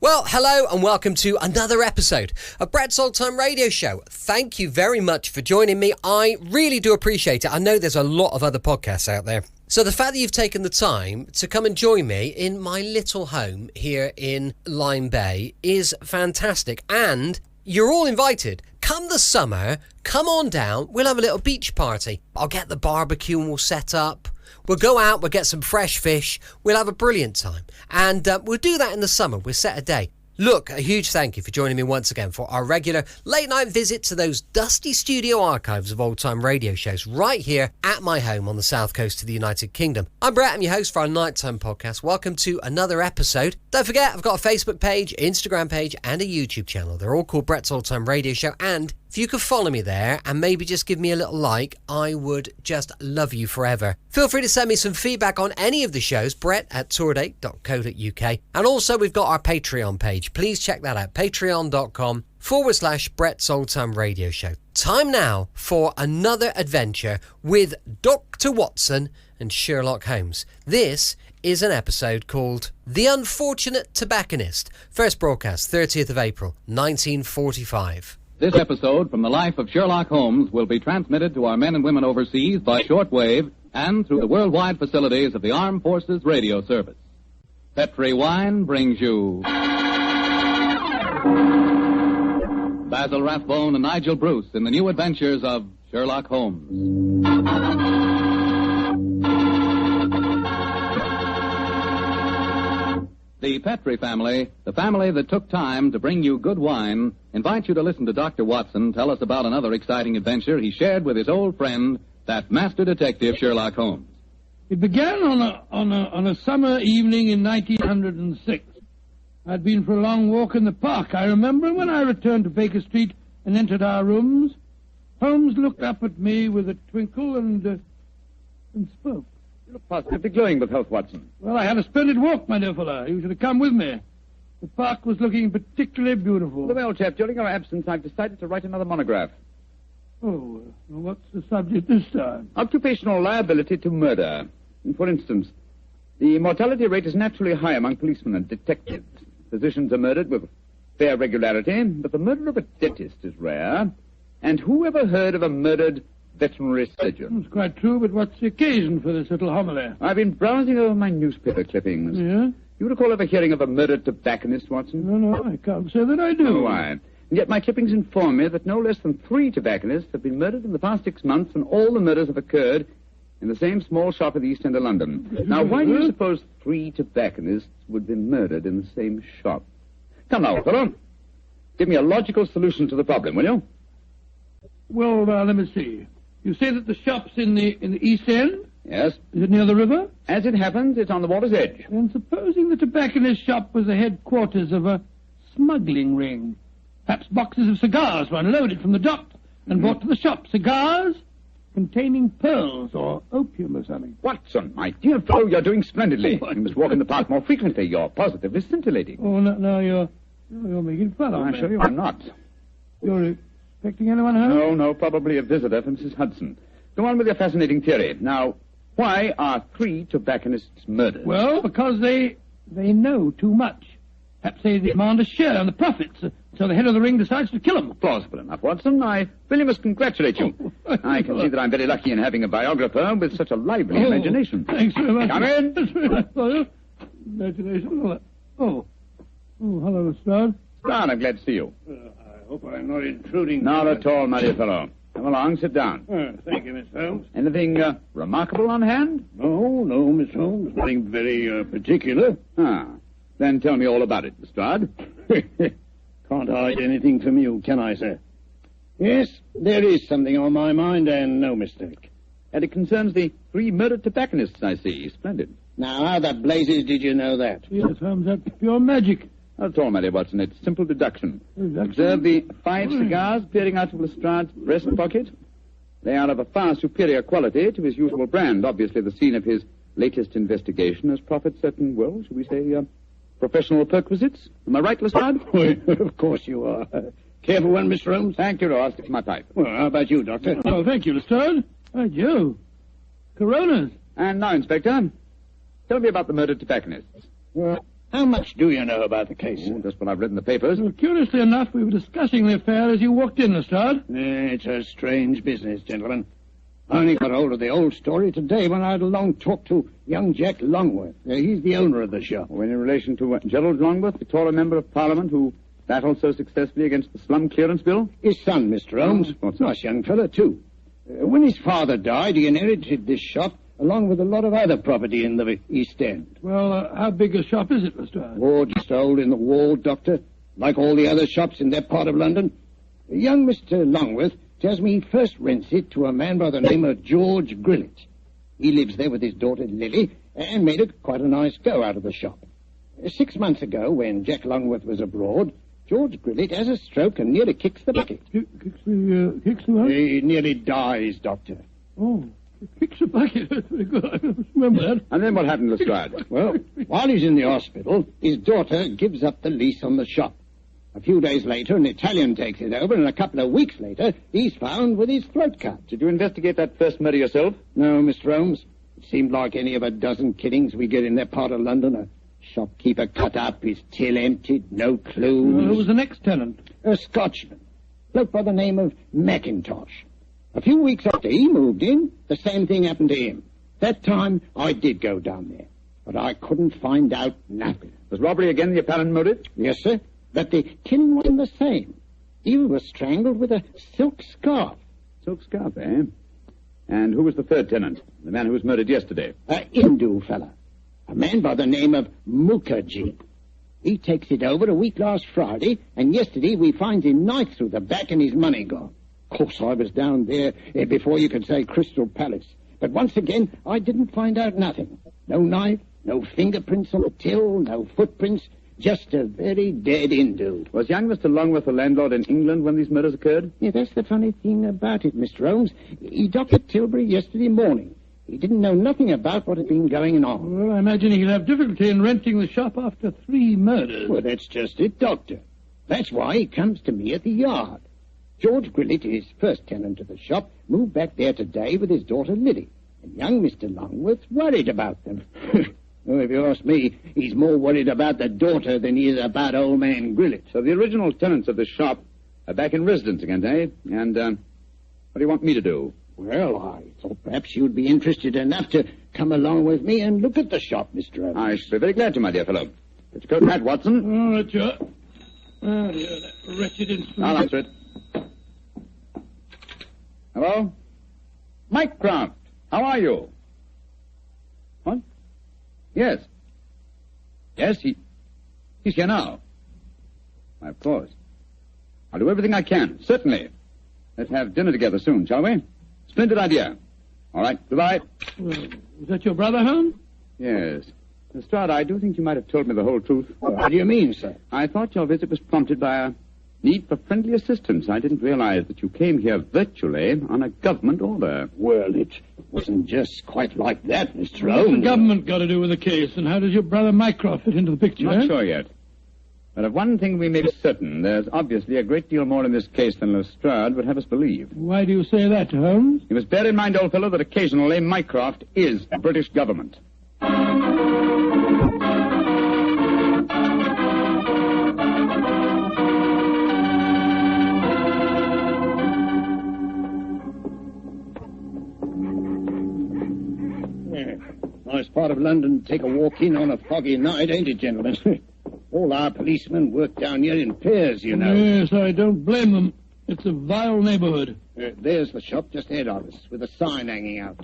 Well, hello and welcome to another episode of Brett's Old Time Radio Show. Thank you very much for joining me. I really do appreciate it. I know there's a lot of other podcasts out there. So the fact that you've taken the time to come and join me in my little home here in Lyme Bay is fantastic. And you're all invited. Come the summer, come on down. We'll have a little beach party. I'll get the barbecue and we'll set up. We'll go out, we'll get some fresh fish, we'll have a brilliant time. And we'll do that in the summer, we'll set a day. Look, a huge thank you for joining me once again for our regular late night visit to those dusty studio archives of old time radio shows right here at my home on the south coast of the United Kingdom. I'm Brett, I'm your host for our nighttime podcast. Welcome to another episode. Don't forget, I've got a Facebook page, Instagram page and a YouTube channel. They're all called Brett's Old Time Radio Show, and if you could follow me there and maybe just give me a little like, I would just love you forever. Feel free to send me some feedback on any of the shows, brett@tourdate.co.uk. And also we've got our Patreon page. Please check that out, patreon.com/Brett's Old Time Radio Show. Time now for another adventure with Dr. Watson and Sherlock Holmes. This is an episode called The Unfortunate Tobacconist. First broadcast, 30th of April, 1945. This episode from the life of Sherlock Holmes will be transmitted to our men and women overseas by shortwave and through the worldwide facilities of the Armed Forces Radio Service. Petri Wine brings you Basil Rathbone and Nigel Bruce in the new adventures of Sherlock Holmes. The Petri family, the family that took time to bring you good wine, invites you to listen to Dr. Watson tell us about another exciting adventure he shared with his old friend, that master detective Sherlock Holmes. It began on a summer evening in 1906. I'd been for a long walk in the park, I remember, when I returned to Baker Street and entered our rooms. Holmes looked up at me with a twinkle and spoke. You look positively glowing with health, Watson. Well, I had a splendid walk, my dear fellow. You should have come with me. The park was looking particularly beautiful. Well, old chap, during our absence, I've decided to write another monograph. Oh, well, what's the subject this time? Occupational liability to murder. For instance, the mortality rate is naturally high among policemen and detectives. Physicians are murdered with fair regularity, but the murder of a dentist is rare. And who ever heard of a murdered veterinary surgeon? It's quite true, but what's the occasion for this little homily? I've been browsing over my newspaper clippings. Yeah? You recall ever hearing of a murdered tobacconist, Watson? No, I can't say that I do. Oh, why? And yet my clippings inform me that no less than 3 tobacconists have been murdered in the past 6 months, and all the murders have occurred in the same small shop at the East End of London. Now, why do you suppose 3 tobacconists would be murdered in the same shop? Come now, fellow. Give me a logical solution to the problem, will you? Well, let me see. You say that the shop's in the East End? Yes. Is it near the river? As it happens, it's on the water's edge. And supposing the tobacconist shop was the headquarters of a smuggling ring. Perhaps boxes of cigars were unloaded from the dock and brought to the shop. Cigars containing pearls or opium or something. Watson, my dear fellow, you're doing splendidly. You must walk in the park more frequently. You're positively scintillating. Oh, no, you're making fun of me. I assure you I'm not. You're expecting anyone home? No, probably a visitor from Mrs. Hudson. Go on with your fascinating theory. Now, why are 3 tobacconists murdered? Well, because they know too much. Perhaps they demand a share in the profits, so the head of the ring decides to kill them. Plausible enough, Watson. I really must congratulate you. I can see that I'm very lucky in having a biographer with such a lively imagination. Thanks very much. Come in. Imagination. Oh, hello, Lestrade. Stan, I'm glad to see you. I hope I'm not intruding. Not at all, my dear fellow. Come along, sit down. Thank you, Miss Holmes. Anything remarkable on hand? No, Miss Holmes. Nothing very particular. Then tell me all about it, Lestrade. Can't hide anything from you, can I, sir? Yes, there is something on my mind, and no mistake. And it concerns the 3 murdered tobacconists, I see. Splendid. Now, how the blazes did you know that? Yes, Holmes, that's pure magic. Not at all, my dear Watson. It's simple deduction. Observe the 5 cigars peering out of Lestrade's breast pocket. They are of a far superior quality to his usual brand. Obviously, the scene of his latest investigation has proffered certain, well, shall we say, professional perquisites. Am I right, Lestrade? Of course you are. Careful one, Mr. Holmes. Thank you, I'll stick to my pipe. Well, how about you, Doctor? Oh, thank you, Lestrade. Right, you. Coronas. And now, Inspector, tell me about the murdered tobacconists. Well, How much do you know about the case? Just what I've read in the papers. Well, curiously enough, we were discussing the affair as you walked in, Lestrade. It's a strange business, gentlemen. I only got hold of the old story today when I had a long talk to young Jack Longworth. He's the owner of the shop. Oh, in relation to Gerald Longworth, Victoria Member of Parliament, who battled so successfully against the slum clearance bill? His son, Mr. Holmes. What's that? Nice young fellow, too. When his father died, he inherited this shop along with a lot of other property in the East End. Well, how big a shop is it, Lestrade? Oh, just a hole in the wall, Doctor, like all the other shops in that part of London. Young Mr. Longworth tells me he first rents it to a man by the name of George Grillet. He lives there with his daughter Lily and made quite a nice go out of the shop. 6 months ago, when Jack Longworth was abroad, George Grillet has a stroke and nearly kicks the bucket. Kicks the what? He nearly dies, Doctor. Oh, kicks the bucket. That's very good. I must remember that. And then what happened, Lestrade? Well, while he's in the hospital, his daughter gives up the lease on the shop. A few days later, an Italian takes it over, and a couple of weeks later, he's found with his throat cut. Did you investigate that first murder yourself? No, Mr. Holmes. It seemed like any of a dozen killings we get in that part of London. A shopkeeper cut up, his till emptied, no clues. Who was the next tenant? A Scotchman, bloke by the name of Mackintosh. A few weeks after he moved in, the same thing happened to him. That time, I did go down there, but I couldn't find out nothing. Was robbery again the apparent motive? Yes, sir, but the killing wasn't the same. He was strangled with a silk scarf. Silk scarf, eh? And who was the third tenant? The man who was murdered yesterday? A Hindu fella. A man by the name of Mukherjee. He takes it over a week last Friday, and yesterday we finds him knife through the back and his money gone. Of course, I was down there before you could say Crystal Palace. But once again, I didn't find out nothing. No knife, no fingerprints on the till, no footprints, just a very dead Hindu. Was young Mr. Longworth a landlord in England when these murders occurred? Yeah, that's the funny thing about it, Mr. Holmes. He docked at Tilbury yesterday morning. He didn't know nothing about what had been going on. Well, I imagine he'll have difficulty in renting the shop after 3 murders. Well, that's just it, Doctor. That's why he comes to me at the yard. George Grillet, his first tenant of the shop, moved back there today with his daughter Lily. And young Mr. Longworth's worried about them. Well, if you ask me, he's more worried about the daughter than he is about old man Grillet. So the original tenants of the shop are back in residence again, eh? And, what do you want me to do? Well, I thought perhaps you'd be interested enough to come along with me and look at the shop, Mr. Holmes. I should be very glad to, my dear fellow. Get your coat and hat, Watson. Oh, that's right. Oh, dear, that wretched instrument. I'll answer it. Hello? Mycroft, how are you? What? Yes. Yes, he's here now. Why, of course. I'll do everything I can, certainly. Let's have dinner together soon, shall we? Splendid idea. All right, goodbye. Well, is that your brother, Holmes? Yes. Lestrade, I do think you might have told me the whole truth. What do you mean, sir? I thought your visit was prompted by a need for friendly assistance. I didn't realize that you came here virtually on a government order. Well, it wasn't just quite like that, Mr. What's the Holmes. government got to do with the case, and how does your brother Mycroft fit into the picture? Not sure yet. But of one thing we may be certain, there's obviously a great deal more in this case than Lestrade would have us believe. Why do you say that, Holmes? You must bear in mind, old fellow, that occasionally Mycroft is a British government. Nice part of London to take a walk in on a foggy night, ain't it, gentlemen? All our policemen work down here in pairs, you know. Yes, I don't blame them. It's a vile neighborhood. There's the shop just ahead of us, with a sign hanging out.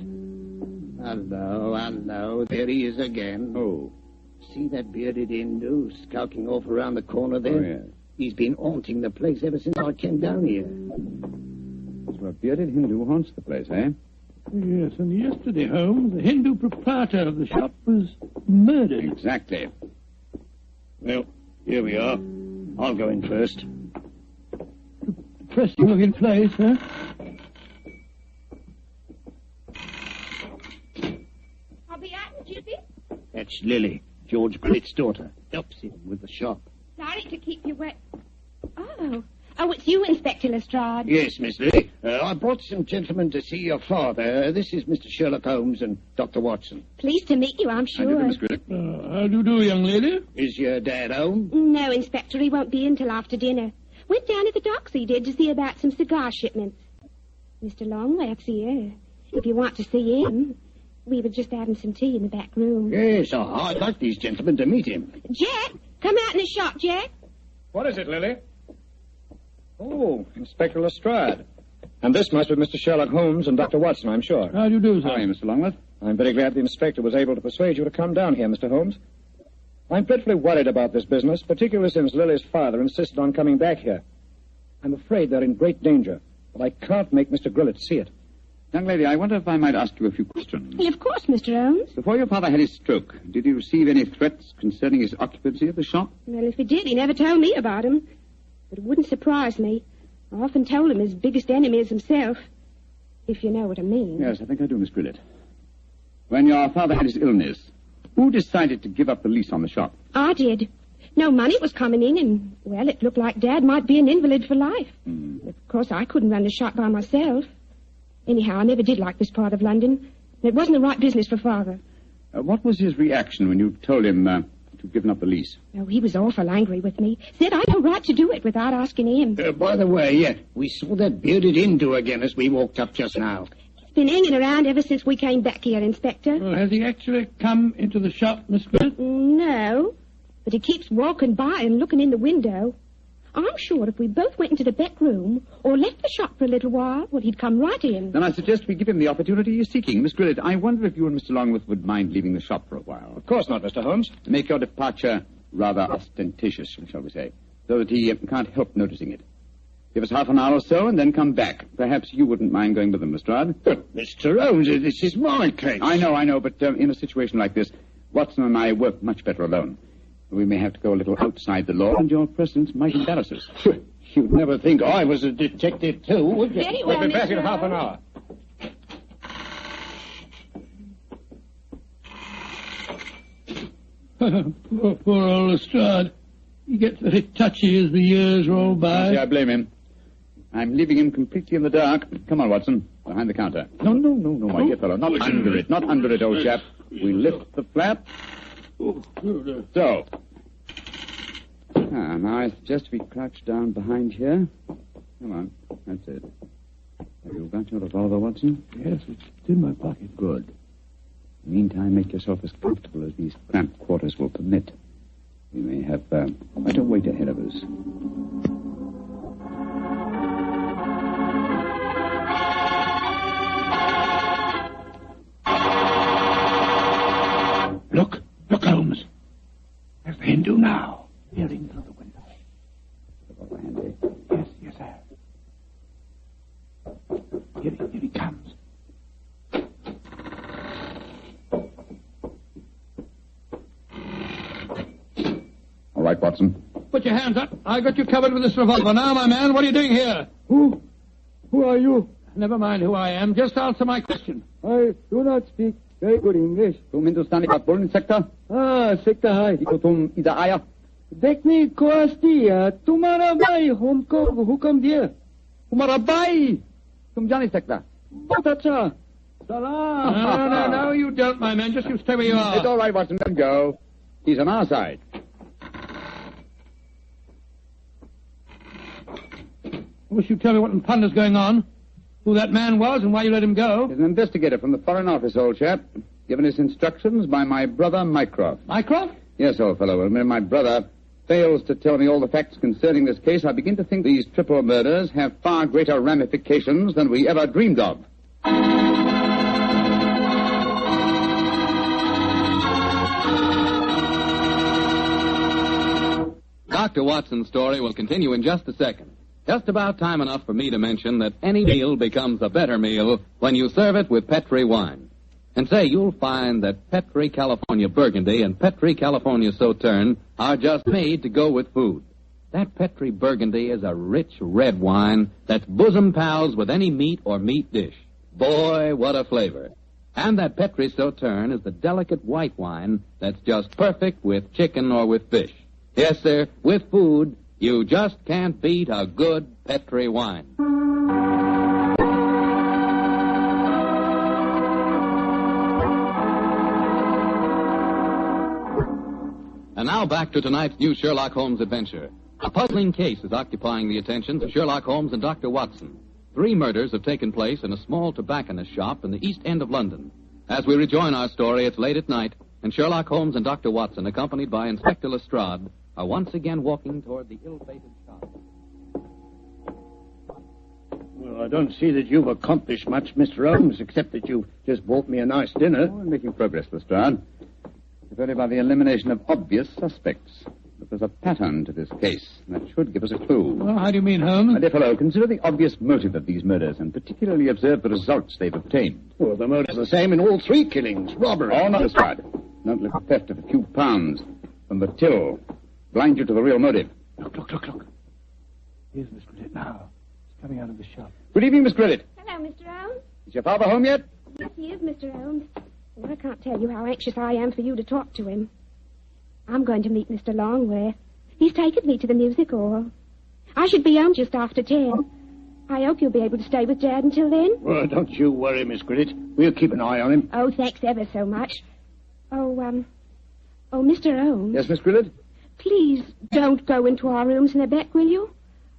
Hello, there he is again. Oh. See that bearded Hindu skulking off around the corner there? Oh, yes. He's been haunting the place ever since I came down here. So a bearded Hindu haunts the place, eh? Yes, and yesterday, Holmes, the Hindu proprietor of the shop was murdered. Exactly. Well, here we are. I'll go in first. Depressing looking place, huh? I'll be out in jiffy. That's Lily, George Grillet's daughter. Helps him with the shop. Sorry to keep you wet. Oh, Oh, it's you, Inspector Lestrade. Yes, Miss Lily. I brought some gentlemen to see your father. This is Mr. Sherlock Holmes and Dr. Watson. Pleased to meet you, I'm sure. How do you do, Miss Grillet? How do you do, young lady? Is your dad home? No, Inspector, he won't be in till after dinner. Went down to the docks, he did, to see about some cigar shipments. Mr. Longworth's here. If you want to see him. We were just having some tea in the back room. Yes, I'd like these gentlemen to meet him. Jack, come out in the shop, Jack. What is it, Lily? Oh, Inspector Lestrade. And this must be Mr. Sherlock Holmes and Dr. Watson, I'm sure. How do you do, sir? How are you, Mr. Longworth? I'm very glad the inspector was able to persuade you to come down here, Mr. Holmes. I'm dreadfully worried about this business, particularly since Lily's father insisted on coming back here. I'm afraid they're in great danger, but I can't make Mr. Grillet see it. Young lady, I wonder if I might ask you a few questions. Well, of course, Mr. Holmes. Before your father had his stroke, did he receive any threats concerning his occupancy of the shop? Well, if he did, he never told me about him. But it wouldn't surprise me. I often told him his biggest enemy is himself. If you know what I mean. Yes, I think I do, Miss Grillet. When your father had his illness, who decided to give up the lease on the shop? I did. No money was coming in, and, well, it looked like Dad might be an invalid for life. Of course, I couldn't run the shop by myself. Anyhow, I never did like this part of London. It wasn't the right business for Father. What was his reaction when you told him to have given up the lease? Oh, he was awful angry with me. Said I'd no right to do it without asking him. By the way, we saw that bearded Hindu again as we walked up just now. He's been hanging around ever since we came back here, Inspector. Well, has he actually come into the shop, Miss Grillet? No, but he keeps walking by and looking in the window. I'm sure if we both went into the back room or left the shop for a little while, well, he'd come right in. Then I suggest we give him the opportunity he's seeking. Miss Grillet, I wonder if you and Mr. Longworth would mind leaving the shop for a while. Of course not, Mr. Holmes. To make your departure rather ostentatious, shall we say, so that he can't help noticing it. Give us half an hour or so and then come back. Perhaps you wouldn't mind going with them, Lestrade. But, Mr. Holmes, this is my case. I know, but in a situation like this, Watson and I work much better alone. We may have to go a little outside the law, and your presence might embarrass us. You'd never think I was a detective, too, would you? Very well, We'll be back in Mr. half an Holmes. hour. Poor old Lestrade. He gets very touchy as the years roll by. I blame him. I'm leaving him completely in the dark. Come on, Watson, behind the counter. No, my dear fellow, not under it, old chap. We lift the flap. So. Now I suggest we crouch down behind here. Come on, that's it. Have you got your revolver, Watson? Yes, it's in my pocket. Good. Meantime, make yourself as comfortable as these cramped quarters will permit. We may have quite a wait ahead of us. Look, Holmes. There's the Hindu now, peering through the window. Revolver handy. Yes, sir. Here he comes. All right, Watson. Put your hands up. I got you covered with this revolver. Now, my man, what are you doing here? Who are you? Never mind who I am. Just answer my question. I do not speak very good English. तुम हिंदुस्तानी बात बोल नहीं सकता? सकता है. तो तुम इधर आया? देखने को आती है. तुम्हारा भाई हमको हुक्म दिया. तुम्हारा भाई? तुम जा नहीं सकता? बहुत अच्छा. Salam. No, you don't, my man. Just you stay where you are. It's all right, Watson. Let him go. He's on our side. I wish you'd tell me what in thunder's going on. Who that man was and why you let him go. He's an investigator from the Foreign Office, old chap. Given his instructions by my brother, Mycroft. Mycroft? Yes, old fellow. When my brother fails to tell me all the facts concerning this case, I begin to think these triple murders have far greater ramifications than we ever dreamed of. Dr. Watson's story will continue in just a second. Just about time enough for me to mention that any meal becomes a better meal when you serve it with Petri wine. And say, you'll find that Petri California Burgundy and Petri California Sauterne are just made to go with food. That Petri Burgundy is a rich red wine that's bosom pals with any meat or meat dish. Boy, what a flavor. And that Petri Sauterne is the delicate white wine that's just perfect with chicken or with fish. Yes, sir, with food, You just can't beat a good Petri wine. And now back to tonight's new Sherlock Holmes adventure. A puzzling case is occupying the attentions of Sherlock Holmes and Dr. Watson. 3 murders have taken place in a small tobacconist shop in the East End of London. As we rejoin our story, it's late at night, and Sherlock Holmes and Dr. Watson, accompanied by Inspector Lestrade, are once again walking toward the ill-fated shop. Well, I don't see that you've accomplished much, Mr. Holmes, except that you've just bought me a nice dinner. Oh, we're making progress, Lestrade. If only by the elimination of obvious suspects. But there's a pattern to this case, and that should give us a clue. Well, how do you mean, Holmes? My dear fellow, consider the obvious motive of these murders, and particularly observe the results they've obtained. Well, the motive's the same in all 3 killings. Robbery. Oh, not Lestrade. Don't let the theft of a few pounds from the till blind you to the real motive. Look. Here's Miss Grillet now. She's coming out of the shop. Good evening, Miss Grillet. Hello, Mr. Holmes. Is your father home yet? Yes, he is, Mr. Holmes. And I can't tell you how anxious I am for you to talk to him. I'm going to meet Mr. Longway. He's taken me to the music hall. I should be home just after 10. I hope you'll be able to stay with Dad until then. Well, don't you worry, Miss Grillet. We'll keep an eye on him. Oh, thanks ever so much. Oh, Mr. Holmes. Yes, Miss Grillet? Please don't go into our rooms in a bed, will you?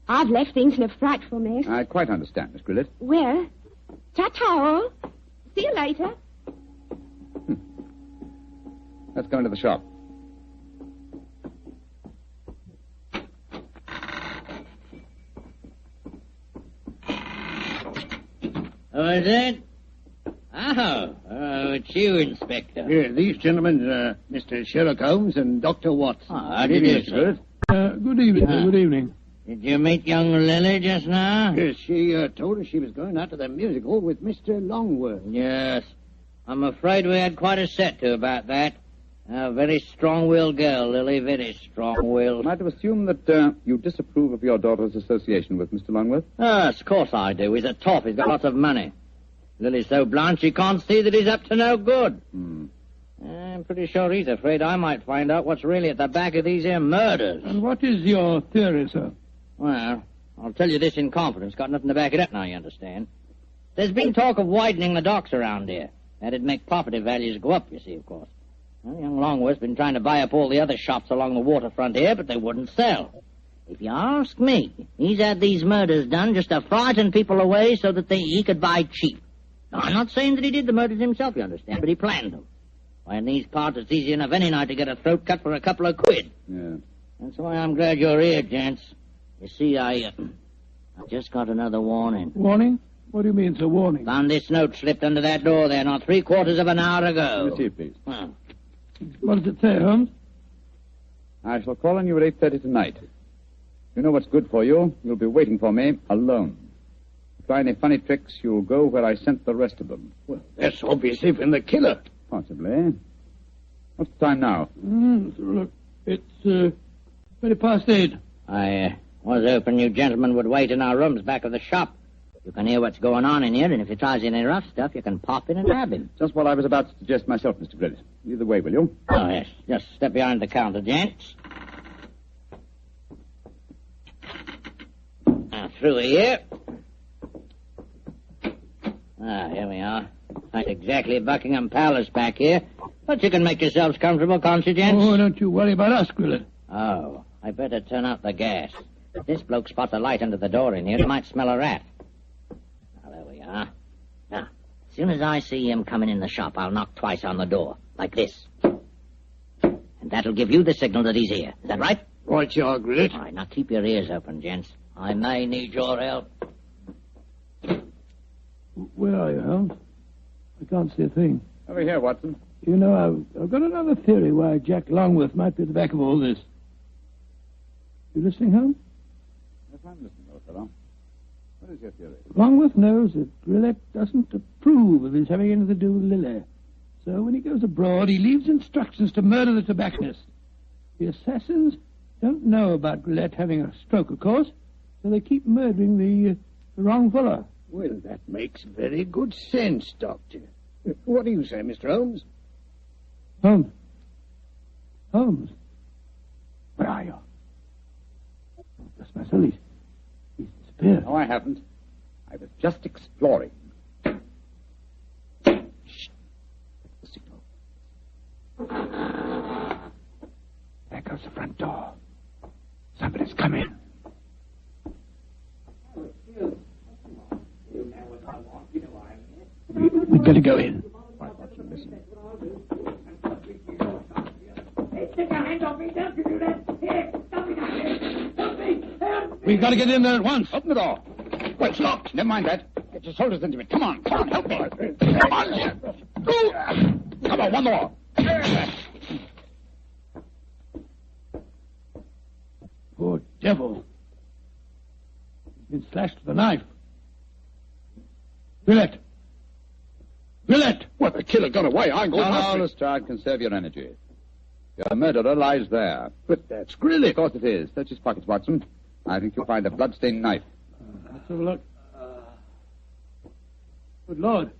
I've left things in a frightful mess. I quite understand, Miss Grillet. Well, ta-ta. See you later. Let's go into the shop. Oh, is it? Oh, it's you, Inspector. Here, these gentlemen, Mr. Sherlock Holmes and Dr. Watson. Oh, how do you do, sir? Good evening, sir. Good evening. Did you meet young Lily just now? Yes, she told us she was going out to the music hall with Mr. Longworth. Yes. I'm afraid we had quite a set to about that. A very strong-willed girl, Lily, very strong-willed. Am I to assume that you disapprove of your daughter's association with Mr. Longworth? Yes, of course I do. He's a toff. He's got lots of money. Lily's so blind she can't see that he's up to no good. I'm pretty sure he's afraid I might find out what's really at the back of these here murders. And what is your theory, sir? Well, I'll tell you this in confidence. Got nothing to back it up now, you understand. There's been talk of widening the docks around here. That'd make property values go up, you see, of course. Well, young Longworth's been trying to buy up all the other shops along the waterfront here, but they wouldn't sell. If you ask me, he's had these murders done just to frighten people away so that he could buy cheap. Now, I'm not saying that he did the murders himself, you understand, but he planned them. Why, in these parts, it's easy enough any night to get a throat cut for a couple of quid. Yeah. That's why I'm glad you're here, gents. You see, I just got another warning. Warning? What do you mean, sir, warning? Found this note slipped under that door there not 3/4 of an hour ago. Receive, please. Well, What does it say, Holmes? I shall call on you at 8:30 tonight. You know what's good for you. You'll be waiting for me alone. If you try any funny tricks, you'll go where I sent the rest of them. Well, that's obviously from the killer. Possibly. What's the time now? Look, it's 8:20. I was hoping you gentlemen would wait in our rooms back of the shop. You can hear what's going on in here, and if he tries any rough stuff, you can pop in and grab him. Just what I was about to suggest myself, Mr. Grillet. Lead the way, will you? Oh, yes. Just step behind the counter, gents. Now, through here. Here we are. Not exactly Buckingham Palace back here, but you can make yourselves comfortable, can't you, gents? Oh, don't you worry about us, Grillet. Oh, I better turn out the gas. If this bloke spots a light under the door in here, he might smell a rat. Now, there we are. Now, as soon as I see him coming in the shop, I'll knock twice on the door, like this. And that'll give you the signal that he's here. Is that right? Right, you are, Grillet. All right, now keep your ears open, gents. I may need your help. Where are you, Holmes? I can't see a thing. Over here, Watson. You know, I've got another theory why Jack Longworth might be at the back of all this. You listening, Holmes? Yes, I'm listening, old fellow. What is your theory? Longworth knows that Grillet doesn't approve of his having anything to do with Lily. So when he goes abroad, he leaves instructions to murder the tobacconist. The assassins don't know about Grillet having a stroke, of course, so they keep murdering the wrong fellow. Well, that makes very good sense, Doctor. What do you say, Mr. Holmes? Holmes. Holmes. Where are you? Marcel, he's disappeared. No, I haven't. I was just exploring. Shh. That's the signal. There goes the front door. Somebody's coming. We'd better go in. Right, Watson, listen. We've got to get in there at once. Open the door. Well, it's locked. Never mind that. Get your shoulders into it. Come on, help me. Come on. Come on, one more. Poor devil. He's been slashed with a knife. Willett! Well, the killer got away. I'm going after him. Lestrade, conserve your energy. Your murderer lies there. But that's Grillet. Of course it is. Search his pockets, Watson. I think you'll find a blood-stained knife. Let's have a look. Good Lord.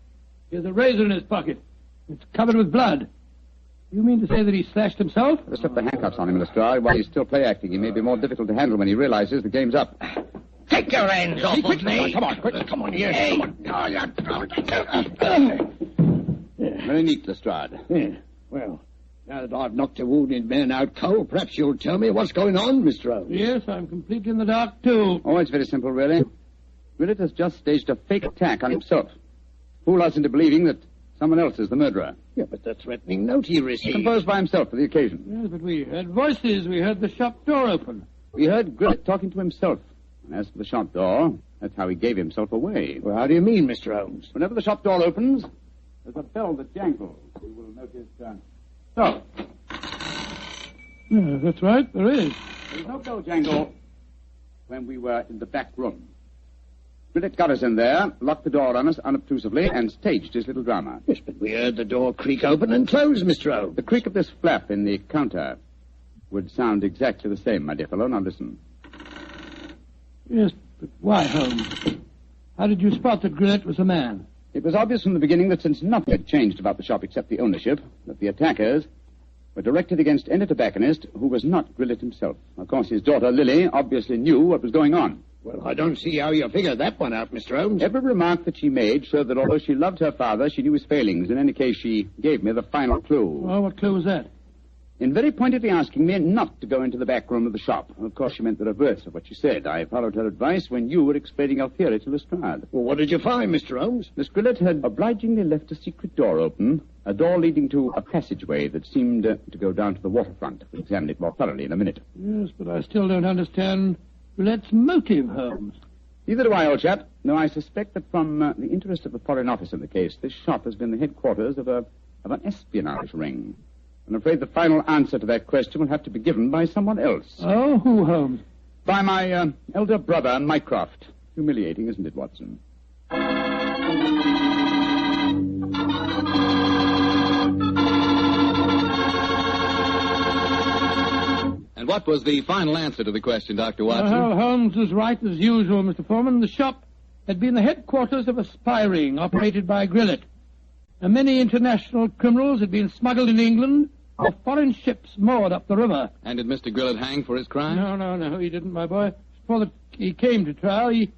Here's a razor in his pocket. It's covered with blood. You mean to say that he slashed himself? Let's slip the handcuffs on him, Lestrade. While he's still play-acting, he may be more difficult to handle when he realizes the game's up. Take your hands off of me. Come on, quick. Come on, yes. Hey. Come on. Very neat, Lestrade. Yeah. Well, now that I've knocked a wounded man out cold, perhaps you'll tell me what's going on, Mr. Holmes. Yes, I'm completely in the dark, too. Oh, it's very simple, really. Willett has just staged a fake attack on himself. Fool us into believing that someone else is the murderer. Yeah, but the threatening note he received... Composed by himself for the occasion. Yes, but we heard voices. We heard the shop door open. We heard Grillet talking to himself. And as for the shop door, that's how he gave himself away. Well, how do you mean, Mr. Holmes? Whenever the shop door opens, there's a bell that jangles. You will notice... So, Yeah, that's right, there is. there was no bell jangle when we were in the back room. Grillet got us in there, locked the door on us unobtrusively, and staged his little drama. Yes, but we heard the door creak open and close, Mr. Holmes. The creak of this flap in the counter would sound exactly the same, my dear fellow. Now listen. Yes, but why, Holmes? How did you spot that Grillet was a man? It was obvious from the beginning that since nothing had changed about the shop except the ownership, that the attackers were directed against any tobacconist who was not Grillet himself. Of course, his daughter, Lily, obviously knew what was going on. Well, I don't see how you figured that one out, Mr. Holmes. Every remark that she made showed that although she loved her father, she knew his failings. In any case, she gave me the final clue. Well, what clue was that? In very pointedly asking me not to go into the back room of the shop. Of course, she meant the reverse of what she said. I followed her advice when you were explaining your theory to Lestrade. Well, what did you find, Mr. Holmes? Miss Grillet had obligingly left a secret door open, a door leading to a passageway that seemed to go down to the waterfront. We'll examine it more thoroughly in a minute. Yes, but I still don't understand Grillet's motive, Holmes. Neither do I, old chap. No, I suspect that from the interest of the Foreign Office in the case, this shop has been the headquarters of an espionage ring. I'm afraid the final answer to that question will have to be given by someone else. Oh, who, Holmes? By my elder brother, Mycroft. Humiliating, isn't it, Watson? And what was the final answer to the question, Dr. Watson? Well, Holmes was right as usual, Mr. Foreman. The shop had been the headquarters of a spy ring operated by Grillet. And many international criminals had been smuggled into England off foreign ships moored up the river. And did Mr. Grillet hang for his crime? No, he didn't, my boy. Before he came to trial, he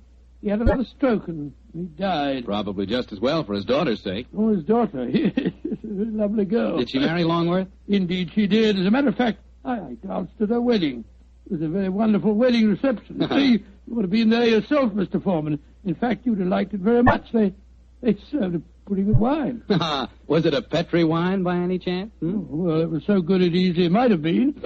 had another stroke and he died. Probably just as well for his daughter's sake. Oh, his daughter. Yes, a lovely girl. Did she marry Longworth? Indeed she did. As a matter of fact, I danced at her wedding. It was a very wonderful wedding reception. See, you would have been there yourself, Mr. Foreman. In fact, you'd have liked it very much. They served a pretty good wine. Was it a Petri wine by any chance? Oh, well, it was so good it easily might have been.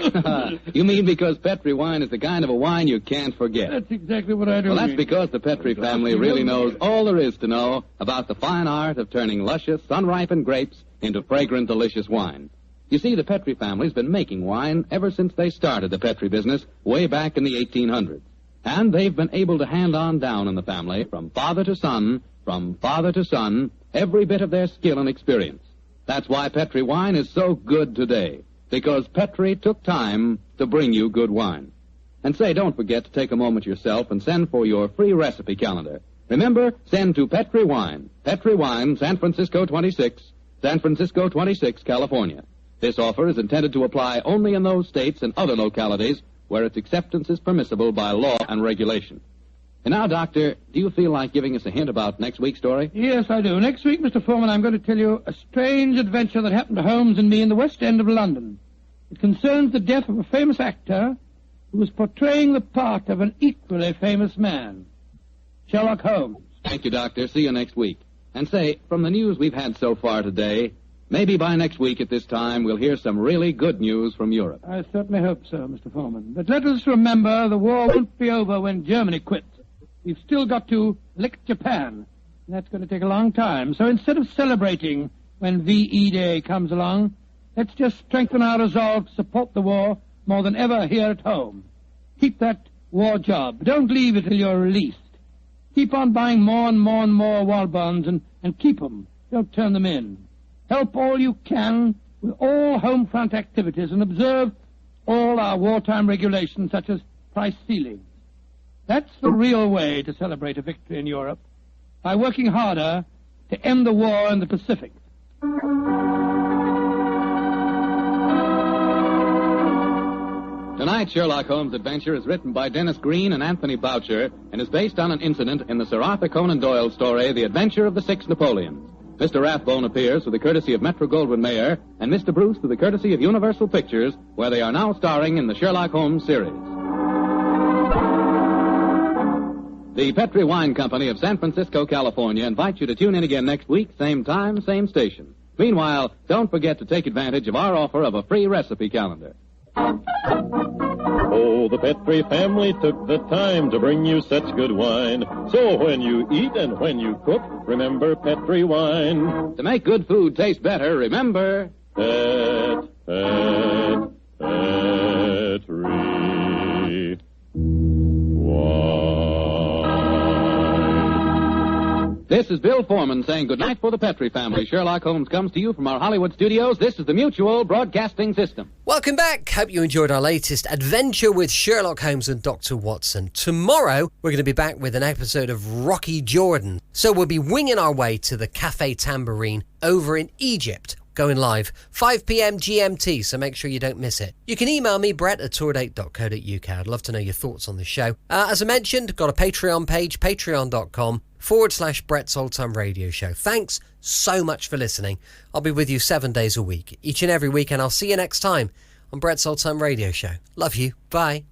You mean because Petri wine is the kind of a wine you can't forget? That's exactly what I do. Well, that's because the Petri family really knows all there is to know about the fine art of turning luscious, sun-ripened grapes into fragrant, delicious wine. You see, the Petri family's been making wine ever since they started the Petri business way back in the 1800s. And they've been able to hand on down in the family, from father to son, every bit of their skill and experience. That's why Petri wine is so good today, because Petri took time to bring you good wine. And say, don't forget to take a moment yourself and send for your free recipe calendar. Remember, send to Petri Wine, San Francisco 26, California. This offer is intended to apply only in those states and other localities where its acceptance is permissible by law and regulation. And now, Doctor, do you feel like giving us a hint about next week's story? Yes, I do. Next week, Mr. Foreman, I'm going to tell you a strange adventure that happened to Holmes and me in the West End of London. It concerns the death of a famous actor who was portraying the part of an equally famous man, Sherlock Holmes. Thank you, Doctor. See you next week. And say, from the news we've had so far today, maybe by next week at this time we'll hear some really good news from Europe. I certainly hope so, Mr. Foreman. But let us remember the war won't be over when Germany quits. We've still got to lick Japan. And that's going to take a long time. So instead of celebrating when VE Day comes along, let's just strengthen our resolve to support the war more than ever here at home. Keep that war job. Don't leave it till you're released. Keep on buying more and more and more war bonds and keep them. Don't turn them in. Help all you can with all home front activities and observe all our wartime regulations such as price ceilings. That's the real way to celebrate a victory in Europe, by working harder to end the war in the Pacific. Tonight's Sherlock Holmes adventure is written by Dennis Green and Anthony Boucher and is based on an incident in the Sir Arthur Conan Doyle story, The Adventure of the Six Napoleons. Mr. Rathbone appears with the courtesy of Metro-Goldwyn-Mayer and Mr. Bruce with the courtesy of Universal Pictures, where they are now starring in the Sherlock Holmes series. The Petri Wine Company of San Francisco, California invites you to tune in again next week, same time, same station. Meanwhile, don't forget to take advantage of our offer of a free recipe calendar. Oh, the Petri family took the time to bring you such good wine. So when you eat and when you cook, remember Petri wine. To make good food taste better, remember... Petri wine. This is Bill Foreman saying goodnight for the Petri family. Sherlock Holmes comes to you from our Hollywood studios. This is the Mutual Broadcasting System. Welcome back. Hope you enjoyed our latest adventure with Sherlock Holmes and Dr. Watson. Tomorrow, we're going to be back with an episode of Rocky Jordan. So we'll be winging our way to the Cafe Tambourine over in Egypt, going live 5 p.m. GMT, so make sure you don't miss it. You can email me, brett@tourdate.co.uk. I'd love to know your thoughts on the show. As I mentioned, got a Patreon page, patreon.com/Brett's Old Time Radio Show. Thanks so much for listening. I'll be with you 7 days a week, each and every week, and I'll see you next time on Brett's Old Time Radio Show. Love you. Bye.